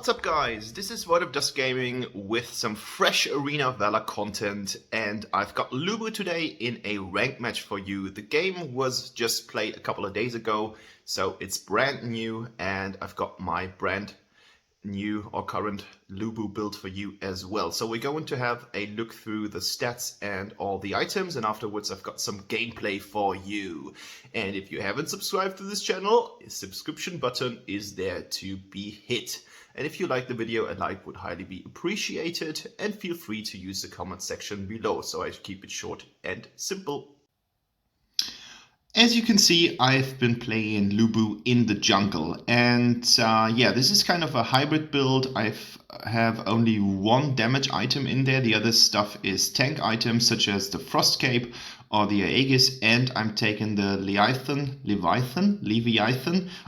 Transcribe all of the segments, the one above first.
What's up guys, this is Void of Dust Gaming with some fresh Arena of Valor content, and I've got Lubu today in a ranked match for you. The game was just played a couple of days ago, so it's brand new, and I've got my brand new or current Lubu build for you as well. So we're going to have a look through the stats and all the items, and afterwards I've got some gameplay for you. And if you haven't subscribed to this channel, the subscription button is there to be hit. And if you like the video, a like would highly be appreciated, and feel free to use the comment section below, so I keep it short and simple. As you can see, I've been playing Lubu in the jungle, and yeah, this is kind of a hybrid build. I have only one damage item in there. The other stuff is tank items such as the Frost Cape or the Aegis, and I'm taking the Leviathan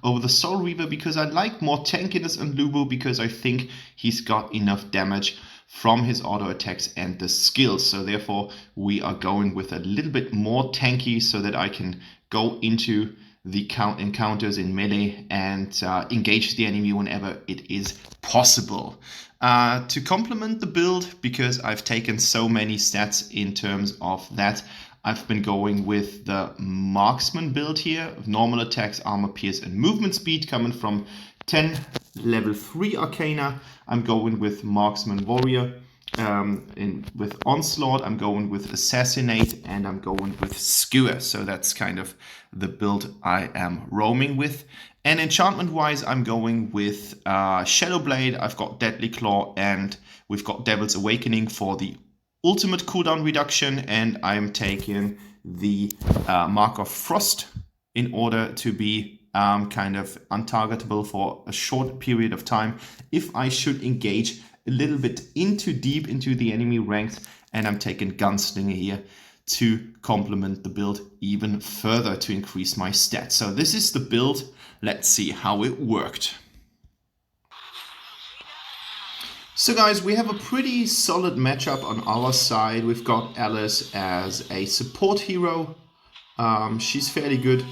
over the Soul Reaver because I like more tankiness on Lubu, because I think he's got enough damage from his auto attacks and the skills. So therefore we are going with a little bit more tanky so that I can go into the encounters in melee and engage the enemy whenever it is possible. To complement the build, because I've taken so many stats in terms of that, I've been going with the marksman build here, normal attacks, armor, pierce, and movement speed coming from 10 level 3 Arcana. I'm going with marksman warrior. With onslaught, I'm going with assassinate, and I'm going with skewer. So that's kind of the build I am roaming with. And enchantment wise, I'm going with Shadow Blade. I've got Deadly Claw, and we've got Devil's Awakening for the ultimate cooldown reduction, and I'm taking the Mark of Frost in order to be kind of untargetable for a short period of time if I should engage a little bit deep into the enemy ranks, and I'm taking Gunslinger here to complement the build even further to increase my stats. So this is the build. Let's see how it worked. So guys, we have a pretty solid matchup on our side. We've got Alice as a support hero. She's fairly good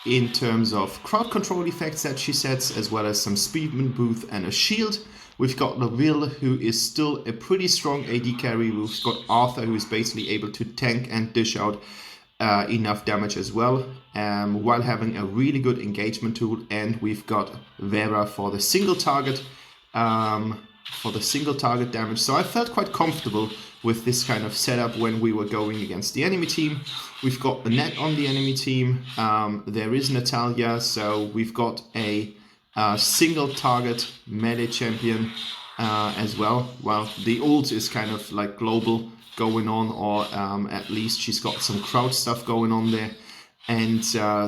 in terms of crowd control effects that she sets, as well as some speedman boost and a shield. We've got Laville, who is still a pretty strong AD carry. We've got Arthur, who is basically able to tank and dish out enough damage as well, while having a really good engagement tool. And we've got Vera for the single target damage. So I felt quite comfortable with this kind of setup when we were going against the enemy team. We've got Annette on the enemy team. There is Natalia, so we've got a single target melee champion as well. Well, the ult is kind of like global going on, or at least she's got some crowd stuff going on there. And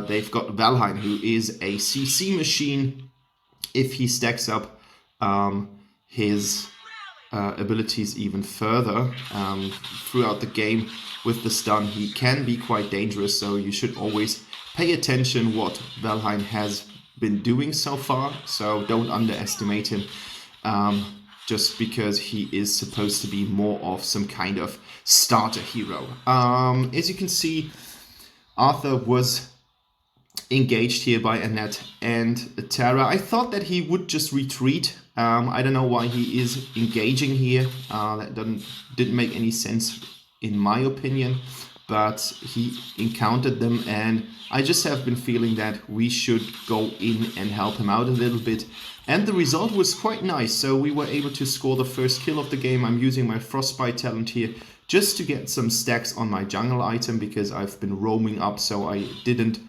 they've got Valheim, who is a CC machine. If he stacks up his abilities even further throughout the game with the stun, he can be quite dangerous. So you should always pay attention what Valheim has been doing so far. So don't underestimate him, just because he is supposed to be more of some kind of starter hero. As you can see, Arthur was engaged here by Annette and Tara. I thought that he would just retreat. I don't know why he is engaging here. That didn't make any sense in my opinion, but he encountered them, and I just have been feeling that we should go in and help him out a little bit. And the result was quite nice. So we were able to score the first kill of the game. I'm using my Frostbite talent here just to get some stacks on my jungle item, because I've been roaming up, so I didn't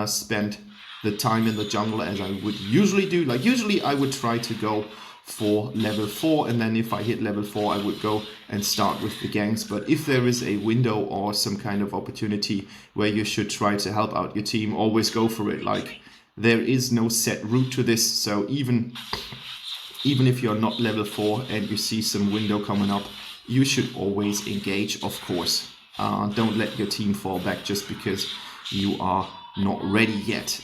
spend the time in the jungle as I would usually do. Like usually I would try to go for level 4, and then if I hit level 4 I would go and start with the ganks. But if there is a window or some kind of opportunity where you should try to help out your team, always go for it. Like there is no set route to this, so even if you're not level 4 and you see some window coming up, you should always engage, of course. Don't let your team fall back just because you are not ready yet.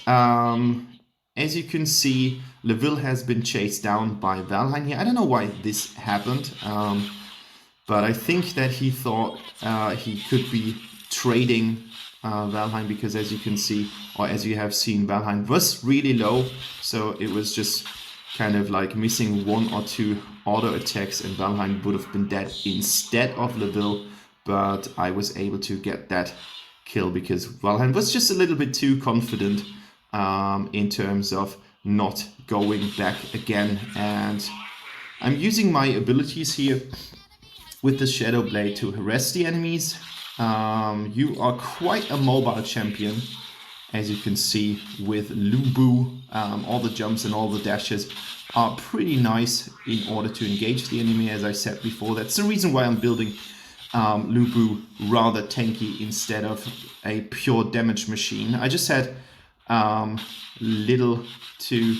As you can see, Laville has been chased down by Valheim here. I don't know why this happened, but I think that he thought he could be trading Valheim, because as you can see, or as you have seen, Valheim was really low, so it was just kind of like missing 1 or 2 auto attacks and Valheim would have been dead instead of Leville, but I was able to get that kill because Valheim was just a little bit too confident in terms of not going back again. And I'm using my abilities here with the Shadow Blade to harass the enemies. You are quite a mobile champion, as you can see with Lubu. All the jumps and all the dashes are pretty nice in order to engage the enemy, as I said before. That's the reason why I'm building Lubu rather tanky instead of a pure damage machine. I just had little to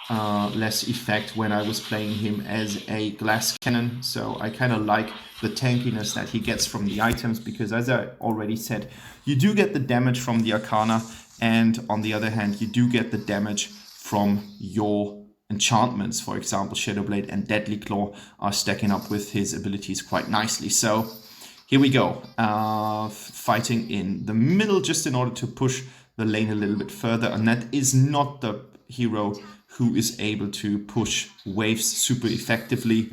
less effect when I was playing him as a glass cannon, so I kind of like the tankiness that he gets from the items, because as I already said, you do get the damage from the Arcana, and on the other hand you do get the damage from your enchantments. For example, Shadowblade and Deadly Claw are stacking up with his abilities quite nicely. So here we go, fighting in the middle just in order to push the lane a little bit further, and that is not the hero who is able to push waves super effectively.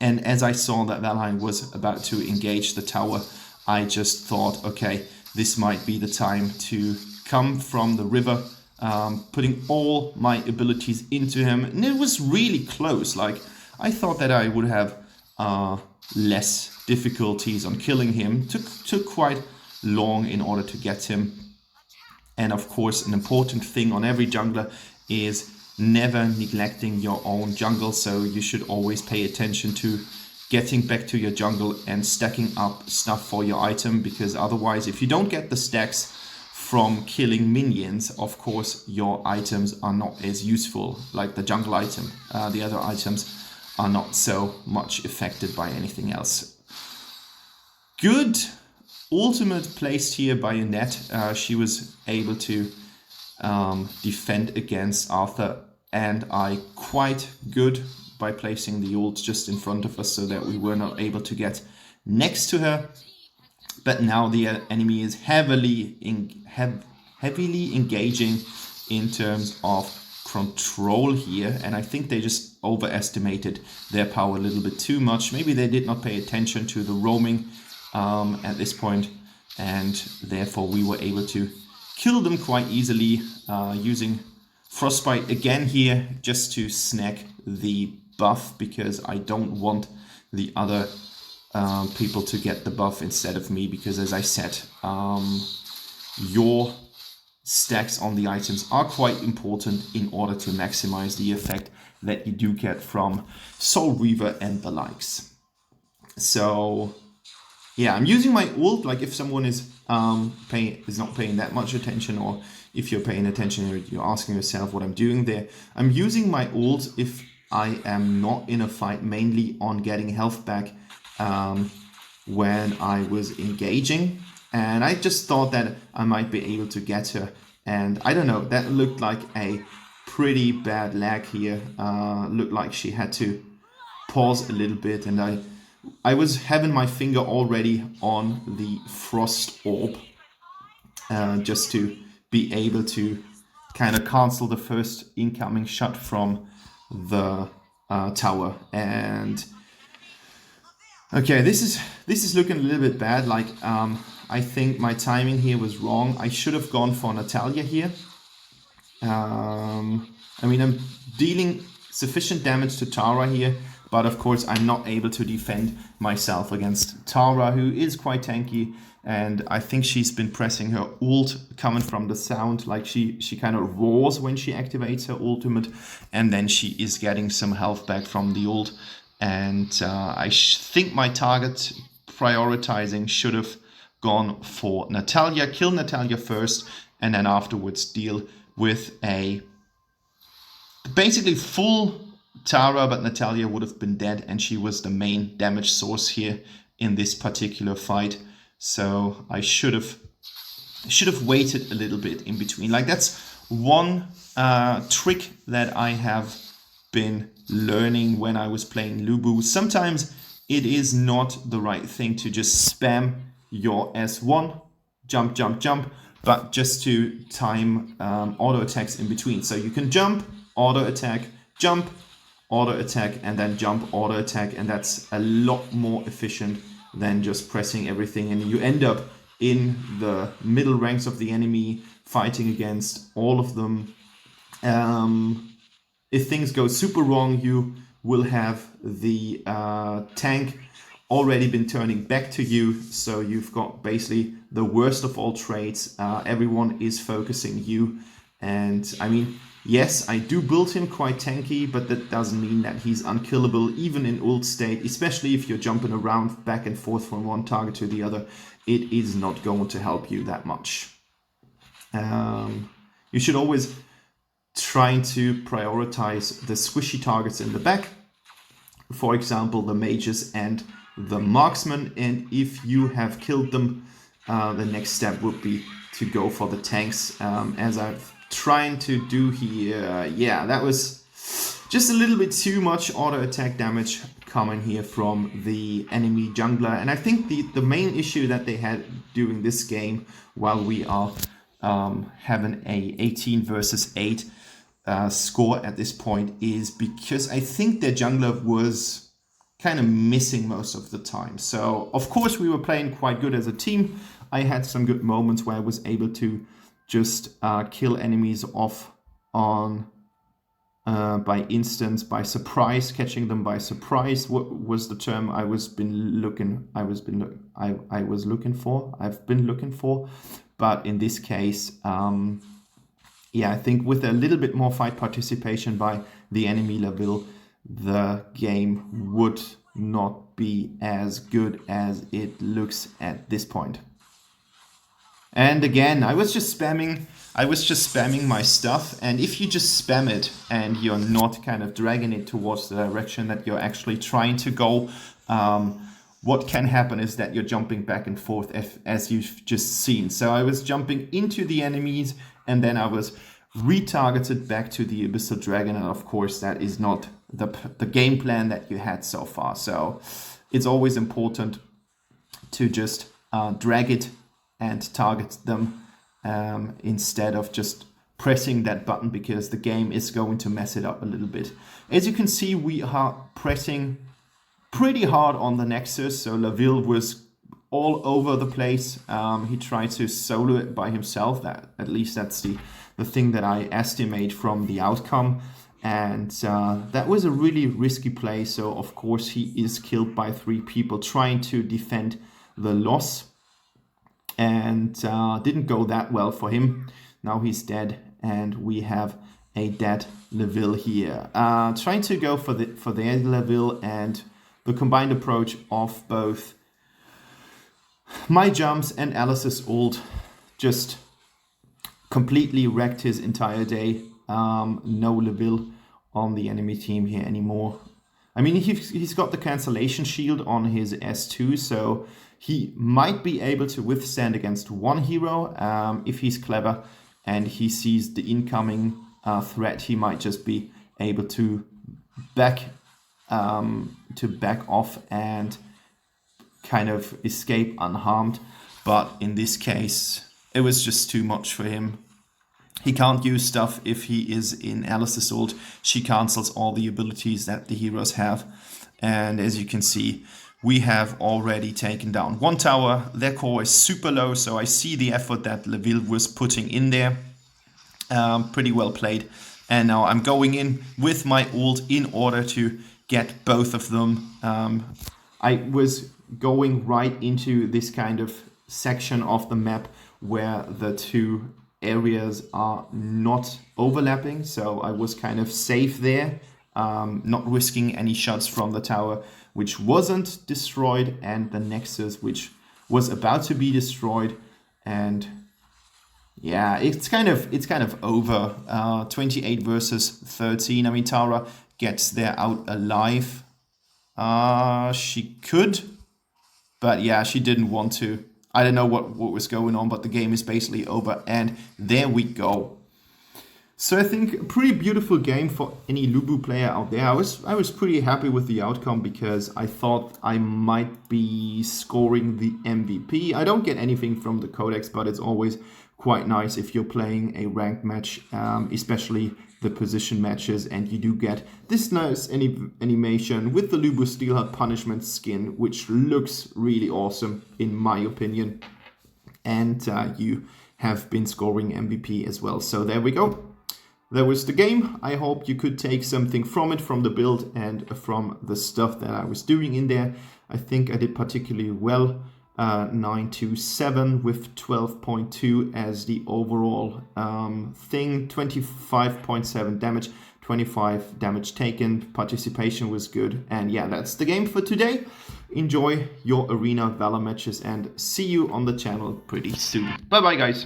And as I saw that Valheim was about to engage the tower, I just thought, okay, this might be the time to come from the river, putting all my abilities into him. And it was really close. Like, I thought that I would have less difficulties on killing him. Took quite long in order to get him. And of course, an important thing on every jungler is never neglecting your own jungle. So you should always pay attention to getting back to your jungle and stacking up stuff for your item, because otherwise, if you don't get the stacks from killing minions, of course your items are not as useful, like the jungle item. The other items are not so much affected by anything else. Good ultimate placed here by Annette. She was able to defend against Arthur and I quite good by placing the ult just in front of us so that we were not able to get next to her. But now the enemy is heavily engaging in terms of control here, and I think they just overestimated their power a little bit too much. Maybe they did not pay attention to the roaming at this point, and therefore we were able to kill them quite easily using Frostbite again here just to snag the buff, because I don't want the other people to get the buff instead of me, because as I said, your stacks on the items are quite important in order to maximize the effect that you do get from Soul Reaver and the likes. So yeah, I'm using my ult. Like, if someone is not paying that much attention, or if you're paying attention, you're asking yourself what I'm doing there. I'm using my ult if I am not in a fight, mainly on getting health back when I was engaging. And I just thought that I might be able to get her. And I don't know, that looked like a pretty bad lag here. Looked like she had to pause a little bit, and I was having my finger already on the Frost Orb just to be able to kind of cancel the first incoming shot from the tower. And okay, this is looking a little bit bad. Like, I think my timing here was wrong. I should have gone for Natalia here. I mean, I'm dealing sufficient damage to Tara here, but of course I'm not able to defend myself against Tara, who is quite tanky, and I think she's been pressing her ult coming from the sound. Like, she kind of roars when she activates her ultimate, and then she is getting some health back from the ult. And I think my target prioritizing should have gone for Natalia, kill Natalia first, and then afterwards deal with a basically full Tara, but Natalia would have been dead, and she was the main damage source here in this particular fight. So I should have waited a little bit in between. Like, that's one trick that I have been learning when I was playing Lubu. Sometimes it is not the right thing to just spam your S1, jump, jump, jump, but just to time auto attacks in between. So you can jump, auto attack, jump, auto attack, and then jump, auto attack, and that's a lot more efficient than just pressing everything, and you end up in the middle ranks of the enemy fighting against all of them. If things go super wrong, you will have the tank already been turning back to you, so you've got basically the worst of all trades. Everyone is focusing you, and I mean, yes, I do build him quite tanky, but that doesn't mean that he's unkillable even in ult state, especially if you're jumping around back and forth from one target to the other. It is not going to help you that much. You should always try to prioritize the squishy targets in the back, for example the mages and the marksman, and if you have killed them, the next step would be to go for the tanks, as I've trying to do here. Yeah, that was just a little bit too much auto attack damage coming here from the enemy jungler, and I think the main issue that they had during this game, while we are having a 18 versus 8 score at this point, is because I think their jungler was kind of missing most of the time. So of course we were playing quite good as a team. I had some good moments where I was able to just kill enemies off on by instance, by surprise, catching them by surprise. What was the term I've been looking for? But in this case, yeah, I think with a little bit more fight participation by the enemy level, the game would not be as good as it looks at this point. And again, I was just spamming my stuff, and if you just spam it and you're not kind of dragging it towards the direction that you're actually trying to go, what can happen is that you're jumping back and forth as you've just seen. So I was jumping into the enemies, and then I was retargeted back to the Abyssal Dragon, and of course that is not the game plan that you had so far. So it's always important to just drag it and target them instead of just pressing that button, because the game is going to mess it up a little bit. As you can see, we are pressing pretty hard on the Nexus, so Laville was all over the place. He tried to solo it by himself. At least that's the thing that I estimate from the outcome, and that was a really risky play. So of course he is killed by 3 people trying to defend the loss, and didn't go that well for him. Now he's dead, and we have a dead Laville here. Trying to go for the Laville, and the combined approach of both my jumps and Alice's ult just completely wrecked his entire day. No Laville on the enemy team here anymore. I mean, he's got the cancellation shield on his S2, so he might be able to withstand against one hero. If he's clever and he sees the incoming threat, he might just be able to back off and kind of escape unharmed. But in this case, it was just too much for him. He can't use stuff if he is in Alice's ult. She cancels all the abilities that the heroes have. And as you can see, we have already taken down 1 tower. Their core is super low, so I see the effort that Laville was putting in there. Pretty well played. And now I'm going in with my ult in order to get both of them. I was going right into this kind of section of the map where the 2 areas are not overlapping, so I was kind of safe there, not risking any shots from the tower which wasn't destroyed, and the Nexus which was about to be destroyed. And yeah, it's kind of over. 28 versus 13. I mean, Tara gets there out alive. She could, but yeah, she didn't want to. I don't know what was going on, but the game is basically over, and there we go. So I think a pretty beautiful game for any Lubu player out there. I was pretty happy with the outcome, because I thought I might be scoring the MVP. I don't get anything from the Codex, but it's always quite nice if you're playing a ranked match, especially the position matches, and you do get this nice animation with the Lubu Steelheart Punishment skin, which looks really awesome in my opinion. And you have been scoring MVP as well. So there we go. That was the game. I hope you could take something from it, from the build and from the stuff that I was doing in there. I think I did particularly well. 927 with 12.2 as the overall thing. 25.7 damage, 25 damage taken. Participation was good. And yeah, that's the game for today. Enjoy your arena Valor matches and see you on the channel pretty soon. Bye bye, guys.